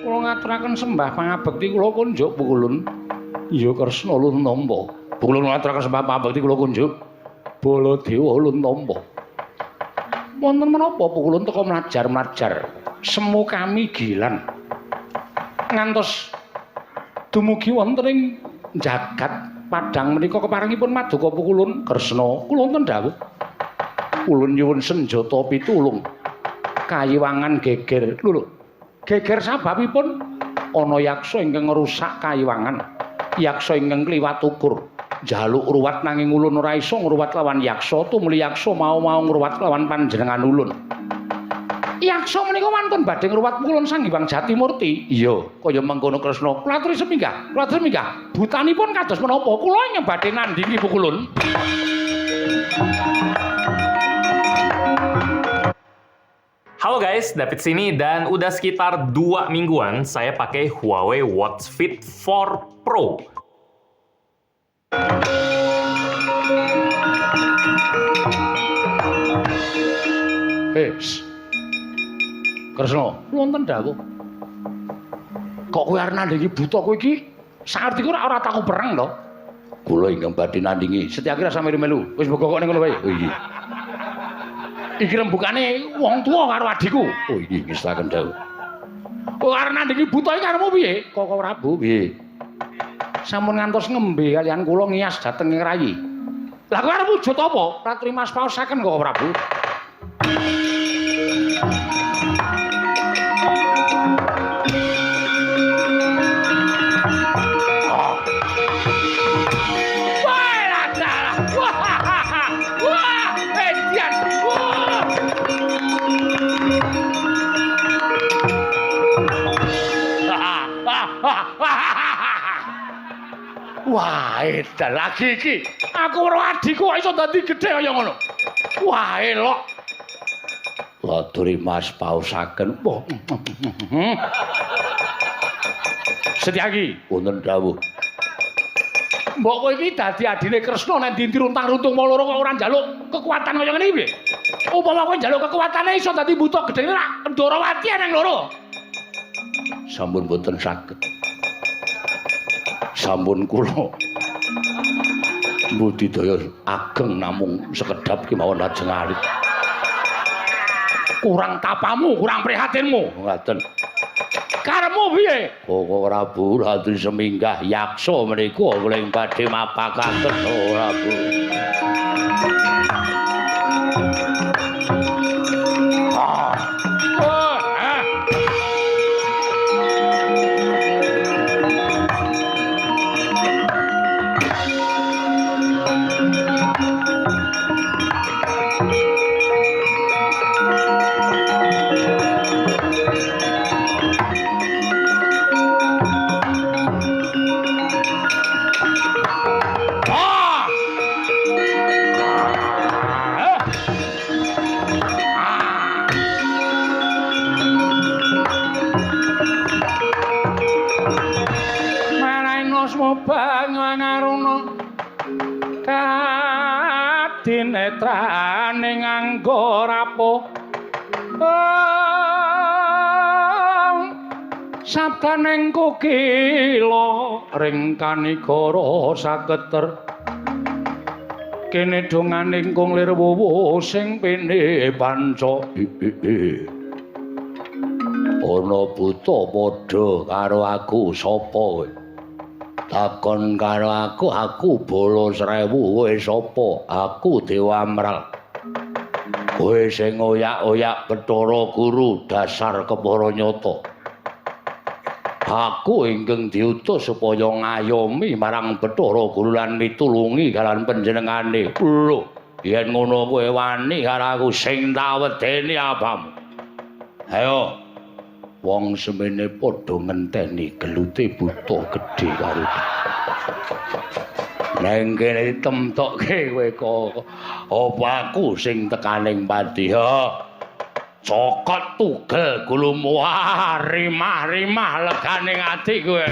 Kula ngaturaken sembah pangabekti kula kunjuk Pukulun. Ya Kresna ulun nampa. Pukulun ngaturaken sembah pangabekti kula kunjuk. Baladewa ulun nampa. Wonten menapa Pukulun teka mlajar-mlajar semu kami gilan. Ngantos dumugi wonten ing jagat padang menika keparengipun Maduka Pukulun Kresna. Kula wonten dawuh. Ulun nyuwun senjata pitulung. Kayiwangan geger. Lho, geger sababipun ana yaksa ingkang ngrusak kayiwangan. Yaksa ingkang kliwat ukur. Jaluk ruwat nanging ulun ora isa ngruwat lawan yaksa, tumuli yaksa mau-mau ngruwat lawan panjenengan ulun. Yaksa menika wonten badhe ngruwat Pukulun Sang Hyang Jatimurti. Iya, kaya mengkono Kresna. Kula aturi seminggah, kula aturi seminggah. Butanipun kados menapa? Kula ingkang badhe nandhingi Pukulun. Halo guys, David sini dan udah sekitar 2 mingguan saya pakai Huawei Watch Fit 4 Pro. Kresna, wonten dawuh. Kok kowe arep nandhingi buta kowe iki? Saarti kowe ora taku perang to? Kula ingkang badhe nandhingi. Setyaki rasa melu-melu. Wis mbok kok ning ngono wae. Oh iki. Iki rembukane wong tuwa karo adiku. Oh iki ngislaken dawuh. Kok arep nandhingi buta iki karepmu piye? Kok Prabu piye? Sampun ngantos ngembe kalian kula ngias dhateng ing rayi. Lah kowe arep wujud apa? Ratri Mas paosaken kok Prabu. Wah, edan lagi iki. Aku karo adhiku kok iso dadi gedhe kaya ngono. Wah, elok. Laturi Mas paosaken. Setyaki, wonten dawuh. Mbok kowe iki dadi adine Kresna nek ndi runtang-runtung mau loro kok ora njaluk kekuatan kaya ngene iki piye? Upama kowe njaluk kekuatane iso dadi buta gedhe ora Ndarawati nang loro. Sampun boten saged. Sampun kula budidaya ageng namung sekedhap kemawon lajeng alit. Kurang tapamu, kurang prihatinmu. Ngaten. Karepmu piye? Kok Prabu ratri seminggah yaksa menika kula badhe mapakaken Prabu. Dinetrane nganggo rapuh sabdaning kukila ring kanigara saketer kene donganing kunglir wuwu sing pene panca ana buta padha karo aku sapa kowe takon karo aku Bala Srewu kowe sapa? Aku Dewa Amral. Kowe sing oyak-oyak Bathara Guru dasar kepara nyata. Aku ingkang diutus supaya ngayomi marang Bathara Guru lan mitulungi kalian panjenengane. Lho, yen ngono kowe wani karo aku sing tak wedeni apamu. Ayo. Wong semene padha ngenteni gelute buta gedhe karo nang kene temtokke kowe kok apa aku sing tekaning pati ha cokot tugel gulumu rimah-rimah leganing ati kowe